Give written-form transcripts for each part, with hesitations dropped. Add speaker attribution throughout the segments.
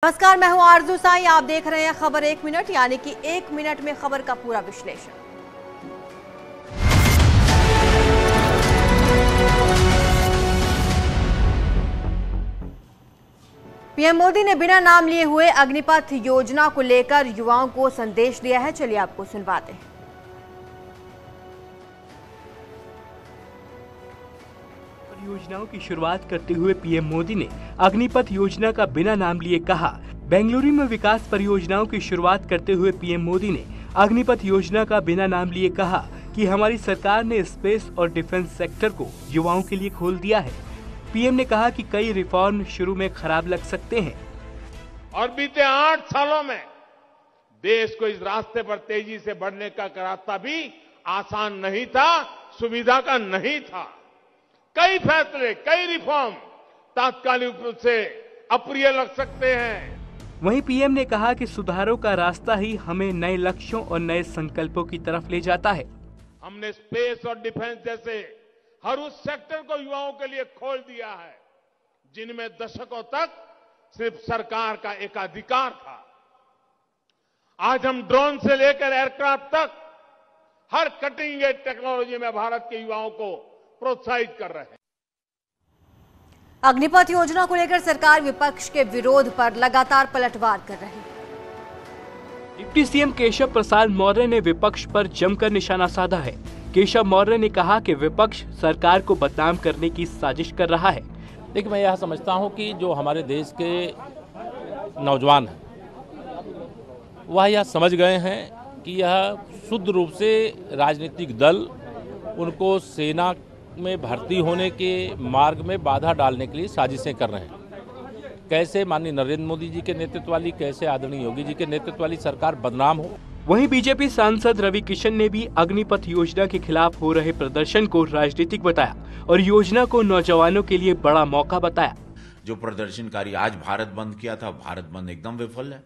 Speaker 1: नमस्कार, मैं हूं आरजू साई। आप देख रहे हैं खबर 1 मिनट, यानी कि 1 मिनट में खबर का पूरा विश्लेषण। पीएम मोदी ने बिना नाम लिए हुए अग्निपथ योजना को लेकर युवाओं को संदेश दिया है। चलिए आपको सुनवाते हैं।
Speaker 2: योजनाओं की शुरुआत करते हुए पीएम मोदी ने अग्निपथ योजना का बिना नाम लिए कहा। बेंगलुरु में विकास परियोजनाओं की शुरुआत करते हुए पीएम मोदी ने अग्निपथ योजना का बिना नाम लिए कहा कि हमारी सरकार ने स्पेस और डिफेंस सेक्टर को युवाओं के लिए खोल दिया है। पीएम ने कहा कि कई रिफॉर्म शुरू में खराब लग सकते हैं
Speaker 3: और बीते 8 सालों में देश को इस रास्ते पर तेजी से बढ़ने का रास्ता भी आसान नहीं था, सुविधा का नहीं था। कई फैसले, कई रिफॉर्म तात्कालिक रूप से अप्रिय लग सकते हैं।
Speaker 2: वहीं पीएम ने कहा कि सुधारों का रास्ता ही हमें नए लक्ष्यों और नए संकल्पों की तरफ ले जाता है।
Speaker 3: हमने स्पेस और डिफेंस जैसे हर उस सेक्टर को युवाओं के लिए खोल दिया है जिनमें दशकों तक सिर्फ सरकार का एकाधिकार था। आज हम ड्रोन से लेकर एयरक्राफ्ट तक हर कटिंग एज टेक्नोलॉजी में भारत के युवाओं को प्रोत्साहित कर रहे हैं।
Speaker 1: अग्निपथ योजना को लेकर सरकार विपक्ष के विरोध पर लगातार पलटवार कर रही है।
Speaker 2: डिप्टी सीएम केशव प्रसाद मौर्य ने विपक्ष पर जमकर निशाना साधा है। केशव मौर्य ने कहा कि विपक्ष सरकार को बदनाम करने की साजिश कर रहा है।
Speaker 4: देखिए, मैं यह समझता हूं कि जो हमारे देश के नौजवान हैं वह यह समझ गए हैं कि यह शुद्ध रूप से राजनीतिक दल उनको सेना में भर्ती होने के मार्ग में बाधा डालने के लिए साजिशें कर रहे हैं। कैसे माननीय नरेंद्र मोदी जी के नेतृत्व वाली, कैसे आदरणीय योगी जी के नेतृत्व वाली सरकार बदनाम हो।
Speaker 2: वहीं बीजेपी सांसद रवि किशन ने भी अग्निपथ योजना के खिलाफ हो रहे प्रदर्शन को राजनीतिक बताया और योजना को नौजवानों के लिए बड़ा मौका बताया।
Speaker 5: जो प्रदर्शनकारी आज भारत बंद किया था, भारत बंद एकदम विफल है,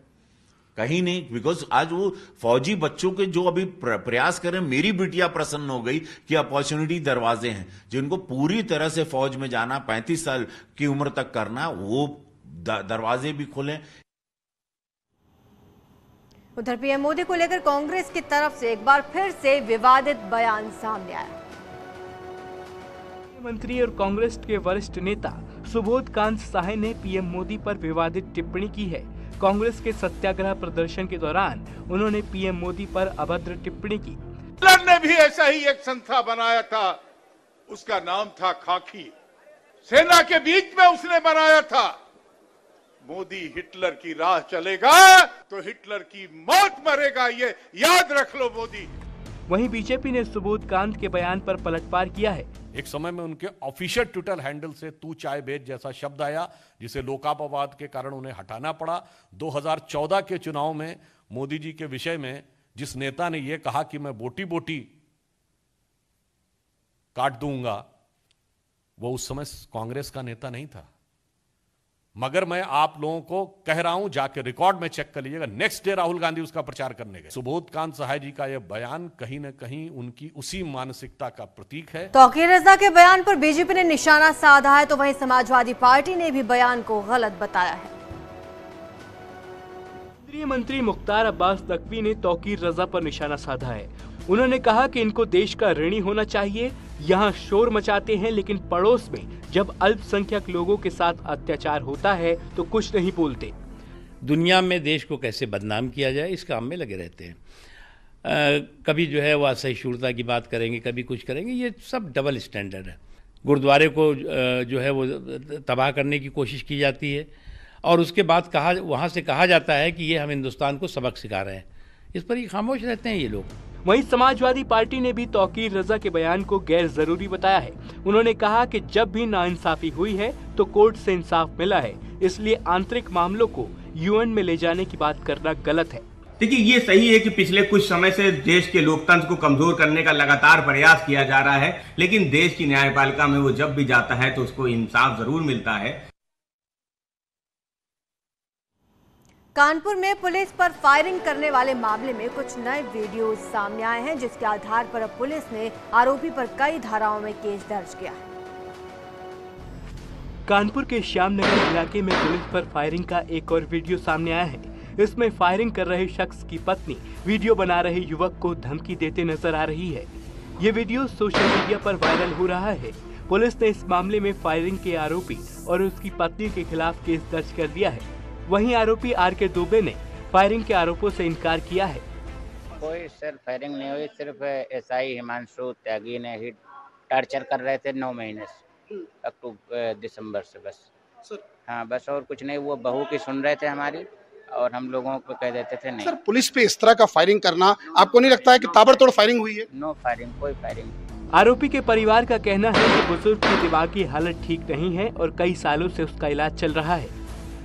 Speaker 5: कहीं नहीं। बिकॉज आज वो फौजी बच्चों के जो अभी प्रयास करें, मेरी बिटिया प्रसन्न हो गई कि अपॉर्चुनिटी दरवाजे हैं जिनको पूरी तरह से फौज में जाना, 35 साल की उम्र तक करना, वो दरवाजे भी खुले।
Speaker 1: उधर पीएम मोदी को लेकर कांग्रेस की तरफ से एक बार फिर से विवादित बयान सामने आया।
Speaker 2: मंत्री और कांग्रेस के वरिष्ठ नेता सुबोध कांत सहाय ने पीएम मोदी पर विवादित टिप्पणी की है। कांग्रेस के सत्याग्रह प्रदर्शन के दौरान उन्होंने पीएम मोदी पर अभद्र टिप्पणी की।
Speaker 3: हिटलर ने भी ऐसा ही एक संस्था बनाया था, उसका नाम था खाकी। सेना के बीच में उसने बनाया था। मोदी हिटलर की राह चलेगा तो हिटलर की मौत मरेगा, ये याद रख लो मोदी।
Speaker 2: वहीं बीजेपी ने सुबोध कांत के बयान पर पलटवार किया है।
Speaker 6: एक समय में उनके ऑफिशियल ट्विटर हैंडल से तू चाय बेच जैसा शब्द आया, जिसे लोकापवाद के कारण उन्हें हटाना पड़ा। 2014 के चुनाव में मोदी जी के विषय में जिस नेता ने यह कहा कि मैं बोटी बोटी काट दूंगा, वो उस समय कांग्रेस का नेता नहीं था। मगर मैं आप लोगों को कह रहा हूं, जाके रिकॉर्ड में चेक कर लीजिएगा, नेक्स्ट डे राहुल गांधी उसका प्रचार करने गए। सुबोध कांत सहाय जी का यह बयान कहीं न कहीं उनकी उसी मानसिकता का प्रतीक है।
Speaker 1: तौकीर रजा के बयान पर बीजेपी ने निशाना साधा है, तो वहीं समाजवादी पार्टी ने भी बयान को गलत बताया है।
Speaker 2: केंद्रीय मंत्री मुख्तार अब्बास नकवी ने तौकीर रजा पर निशाना साधा है। उन्होंने कहा कि इनको देश का ऋणी होना चाहिए। यहाँ शोर मचाते हैं, लेकिन पड़ोस में जब अल्पसंख्यक लोगों के साथ अत्याचार होता है तो कुछ नहीं बोलते।
Speaker 7: दुनिया में देश को कैसे बदनाम किया जाए, इस काम में लगे रहते हैं। कभी जो है वो असहिष्णुता की बात करेंगे, कभी कुछ करेंगे। ये सब डबल स्टैंडर्ड है। गुरुद्वारे को जो है वो तबाह करने की कोशिश की जाती है और उसके बाद वहाँ से कहा जाता है कि ये हम हिंदुस्तान को सबक सिखा रहे हैं। इस पर ही खामोश रहते हैं ये लोग।
Speaker 2: वहीं समाजवादी पार्टी ने भी तौकीर रजा के बयान को गैर जरूरी बताया है। उन्होंने कहा कि जब भी नाइंसाफी हुई है तो कोर्ट से इंसाफ मिला है, इसलिए आंतरिक मामलों को यूएन में ले जाने की बात करना गलत है।
Speaker 8: देखिए, ये सही है कि पिछले कुछ समय से देश के लोकतंत्र को कमजोर करने का लगातार प्रयास किया जा रहा है, लेकिन देश की न्यायपालिका में वो जब भी जाता है तो उसको इंसाफ जरूर मिलता है।
Speaker 1: कानपुर में पुलिस पर फायरिंग करने वाले मामले में कुछ नए वीडियोज सामने आए हैं, जिसके आधार पर अब पुलिस ने आरोपी पर कई धाराओं में केस दर्ज किया है।
Speaker 2: कानपुर के श्यामनगर इलाके में पुलिस पर फायरिंग का एक और वीडियो सामने आया है। इसमें फायरिंग कर रहे शख्स की पत्नी वीडियो बना रहे युवक को धमकी देते नजर आ रही है। ये वीडियो सोशल मीडिया पर वायरल हो रहा है। पुलिस ने इस मामले में फायरिंग के आरोपी और उसकी पत्नी के खिलाफ केस दर्ज कर दिया है। वहीं आरोपी आर.के. दुबे ने फायरिंग के आरोपों से इनकार किया है।
Speaker 9: कोई सर फायरिंग नहीं हुई, सिर्फ एसआई हिमांशु त्यागी ने ही टॉर्चर कर रहे थे 9 महीने से, अक्टूबर दिसंबर से बस। हाँ बस, और कुछ नहीं। वो बहू की सुन रहे थे हमारी और हम लोगों को कह देते थे नहीं।
Speaker 10: सर, पुलिस पे इस तरह का फायरिंग करना आपको नहीं लगता है कि ताबड़तोड़ फायरिंग हुई है?
Speaker 9: नो फायरिंग, कोई फायरिंग।
Speaker 2: आरोपी के परिवार का कहना है कि बुजुर्ग की दिमागी हालत ठीक नहीं है और कई सालों से उसका इलाज चल रहा है।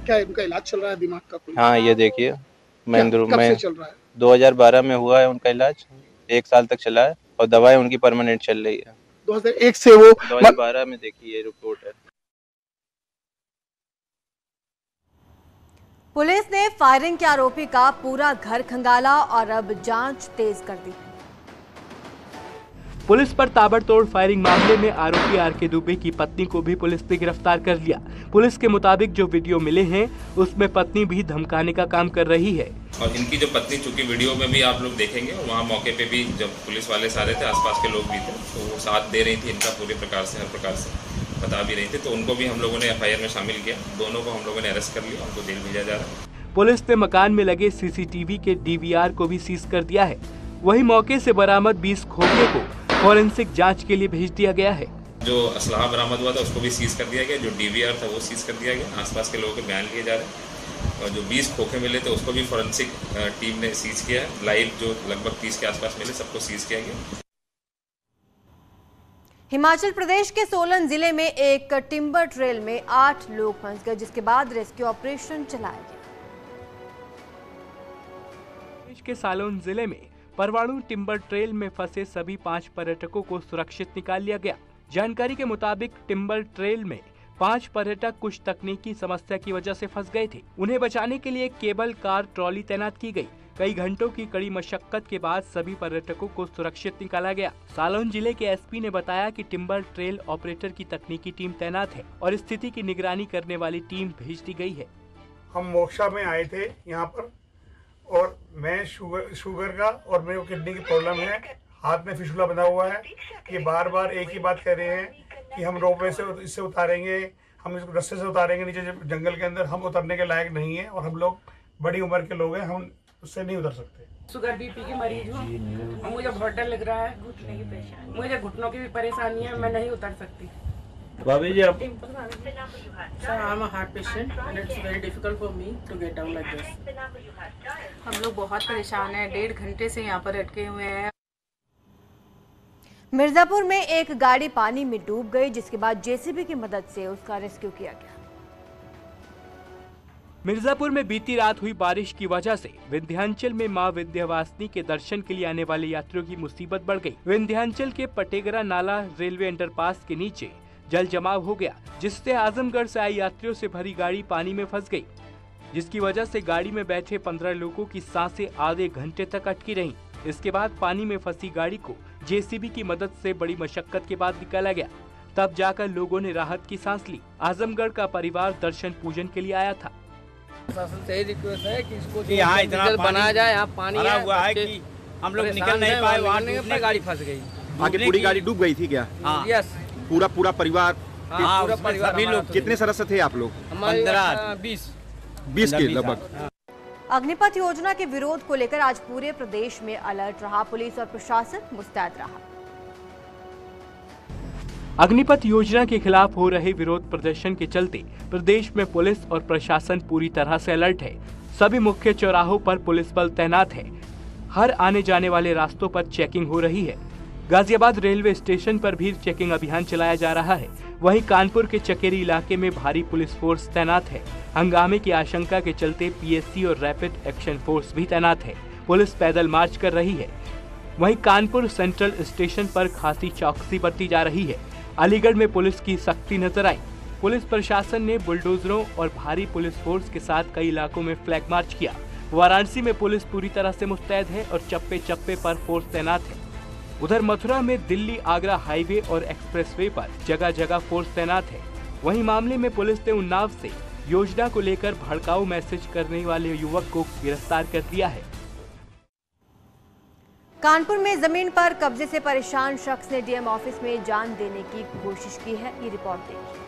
Speaker 10: क्या उनका इलाज चल रहा है दिमाग का कोई?
Speaker 11: हाँ, ये देखिए,
Speaker 10: कब से चल रहा है?
Speaker 11: 2012 में हुआ है उनका इलाज, 1 साल तक चला है और दवाई उनकी परमानेंट चल रही है।
Speaker 10: 2001 से वो
Speaker 11: 2012 में देखिए, ये रिपोर्ट है।
Speaker 1: पुलिस ने फायरिंग के आरोपी का पूरा घर खंगाला और अब जांच तेज कर दी।
Speaker 2: पुलिस पर ताबड़तोड़ फायरिंग मामले में आरोपी आर.के. दुबे की पत्नी को भी पुलिस ने गिरफ्तार कर लिया। पुलिस के मुताबिक जो वीडियो मिले हैं उसमें पत्नी भी धमकाने का काम कर रही है।
Speaker 12: और इनकी जो पत्नी, चूंकि वीडियो में भी आप लोग देखेंगे, वहाँ मौके पे भी जब पुलिस वाले सारे थे, आसपास के लोग भी थे, तो वो साथ दे रही थी इनका पूरे प्रकार से, हर प्रकार से बता भी रही थी। तो उनको भी हम लोगों ने एफआईआर में शामिल किया। दोनों को हम लोगों ने अरेस्ट कर लिया, उनको जेल भेजा जा रहा है।
Speaker 2: पुलिस ने मकान में लगे सीसीटीवी के डीवीआर को भी सीज कर दिया है। वहीं मौके से बरामद 20 खोखे को फॉरेंसिक जांच के लिए भेज दिया गया है।
Speaker 12: जो असलहा बरामद हुआ था उसको भी सीज कर दिया गया, जो डीवीआर था वो सीज कर दिया गया। आसपास के लोगों के बयान लिए जा रहे हैं और जो 20 खोखे मिले थे उसको भी फॉरेंसिक टीम ने सीज किया है। लाइव जो लगभग 30 के आसपास मिले, सबको सीज किया गया।
Speaker 1: हिमाचल प्रदेश के सोलन जिले में एक टिम्बर ट्रेल में 8 लोग फंस गए, जिसके बाद रेस्क्यू ऑपरेशन चलाया गया।
Speaker 2: प्रदेश के सोलन जिले में परवाणु टिम्बर ट्रेल में फंसे सभी 5 पर्यटकों को सुरक्षित निकाल लिया गया। जानकारी के मुताबिक टिम्बर ट्रेल में 5 पर्यटक कुछ तकनीकी समस्या की वजह से फंस गए थे। उन्हें बचाने के लिए केबल कार ट्रॉली तैनात की गई। कई घंटों की कड़ी मशक्कत के बाद सभी पर्यटकों को सुरक्षित निकाला गया। सोलन जिले के एसपी ने बताया कि टिम्बर ट्रेल ऑपरेटर की तकनीकी टीम तैनात है और स्थिति की निगरानी करने वाली टीम भेज दी गई है।
Speaker 13: हम मोक्षा में आए थे यहाँ पर, और मैं शुगर का और मेरे को किडनी की प्रॉब्लम है, हाथ में फिशुला बना हुआ है। ये बार बार एक ही बात कह रहे हैं कि हम रोपवे से इससे उतारेंगे, हम इसको रस्ते से उतारेंगे नीचे जंगल के अंदर। हम उतरने के लायक नहीं है और हम लोग बड़ी उम्र के लोग हैं, हम उससे नहीं उतर सकते।
Speaker 14: शुगर बीपी की मरीज हूँ और मुझे बहुत डर लग रहा है। घुटने की परेशानी, मुझे घुटनों की भी परेशानी है, मैं नहीं उतर सकती।
Speaker 11: भाभी जी, आप
Speaker 14: Sir, I'm a heart patient and it's very difficult for me to get down like this. हम लोग बहुत परेशान हैं, 1.5 घंटे से यहाँ पर अटके हुए हैं।
Speaker 1: मिर्जापुर में एक गाड़ी पानी में डूब गई, जिसके बाद जेसीबी की मदद से उसका रेस्क्यू किया गया।
Speaker 2: मिर्जापुर में बीती रात हुई बारिश की वजह से विंध्याचल में मां विंध्यवासिनी के दर्शन के लिए आने वाले यात्रियों की मुसीबत बढ़ गई। विंध्याचल के पटेगरा नाला रेलवे अंडरपास के नीचे जल जमाव हो गया, जिससे आजमगढ़ से आई यात्रियों से भरी गाड़ी पानी में फंस गई, जिसकी वजह से गाड़ी में बैठे 15 लोगों की सांसें आधे घंटे तक अटकी रहीं। इसके बाद पानी में फंसी गाड़ी को जेसीबी की मदद से बड़ी मशक्कत के बाद निकाला गया। तब जाकर लोगों ने राहत की सांस ली। आजमगढ़ का परिवार दर्शन पूजन के लिए आया था।
Speaker 15: प्रशासन से रिक्वेस्ट है कि इसको
Speaker 16: यहाँ इतना
Speaker 15: बनाया जाए, यहाँ पानी
Speaker 16: भरा हुआ है कि हम लोग निकल नहीं पाए, वहाँ
Speaker 15: गाड़ी फंस गई।
Speaker 16: आगे पूरी गाड़ी डूब गई थी क्या?
Speaker 15: यस,
Speaker 16: पूरा परिवार?
Speaker 15: पूरा परिवार।
Speaker 16: सभी लोग कितने सदस्य थे आप लोग? 20 के लगभग।
Speaker 1: अग्निपथ योजना के विरोध को लेकर आज पूरे प्रदेश में अलर्ट रहा। पुलिस और प्रशासन मुस्तैद रहा।
Speaker 2: अग्निपथ योजना के खिलाफ हो रहे विरोध प्रदर्शन के चलते प्रदेश में पुलिस और प्रशासन पूरी तरह से अलर्ट है। सभी मुख्य चौराहों पर पुलिस बल तैनात है। हर आने जाने वाले रास्तों पर चेकिंग हो रही है। गाजियाबाद रेलवे स्टेशन पर भी चेकिंग अभियान चलाया जा रहा है। वहीं कानपुर के चकेरी इलाके में भारी पुलिस फोर्स तैनात है। हंगामे की आशंका के चलते पीएससी और रैपिड एक्शन फोर्स भी तैनात है। पुलिस पैदल मार्च कर रही है। वहीं कानपुर सेंट्रल स्टेशन पर खासी चौकसी बरती जा रही है। अलीगढ़ में पुलिस की सख्ती नजर आई। पुलिस प्रशासन ने बुलडोजरों और भारी पुलिस फोर्स के साथ कई इलाकों में फ्लैग मार्च किया। वाराणसी में पुलिस पूरी तरह से मुस्तैद है और चप्पे चप्पे पर फोर्स तैनात है। उधर मथुरा में दिल्ली आगरा हाईवे और एक्सप्रेसवे पर जगह जगह फोर्स तैनात है। वहीं मामले में पुलिस ने उन्नाव से योजना को लेकर भड़काऊ मैसेज करने वाले युवक को गिरफ्तार कर लिया है।
Speaker 1: कानपुर में जमीन पर कब्जे से परेशान शख्स ने डीएम ऑफिस में जान देने की कोशिश की है। ये रिपोर्ट देखिए।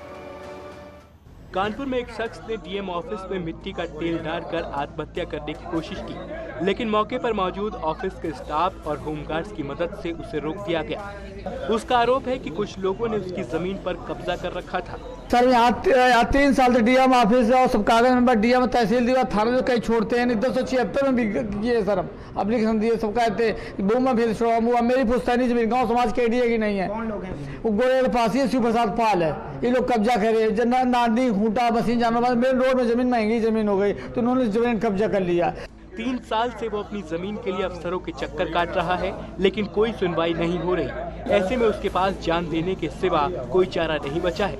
Speaker 2: कानपुर में एक शख्स ने डीएम ऑफिस में मिट्टी का तेल डालकर आत्महत्या करने की कोशिश की, लेकिन मौके पर मौजूद ऑफिस के स्टाफ और होमगार्ड्स की मदद से उसे रोक दिया गया। उसका आरोप है कि कुछ लोगों ने उसकी जमीन पर कब्जा कर रखा था।
Speaker 17: सर यहाँ 3 साल से डीएम ऑफिस है और सब कागज नंबर डीएम तहसील दिया, थाने में कहीं छोड़ते हैं नहीं। 276 में भी किए सर, हम एप्लीकेशन दिए, सब कहते में भेज छोड़ा। मेरी पुश्तैनी जमीन गाँव समाज के एरिया की नहीं है। वो गोरे के पास ही शिव प्रसाद पाल है, ये लोग कब्जा करे। नांदी खूंटा बसीन जानवर मेन रोड में जमीन महंगी जमीन हो गई तो उन्होंने जमीन कब्जा कर लिया।
Speaker 2: 3 साल से वो अपनी जमीन के लिए अफसरों के चक्कर काट रहा है, लेकिन कोई सुनवाई नहीं हो रही। ऐसे में उसके पास जान देने के सिवा कोई चारा नहीं बचा है।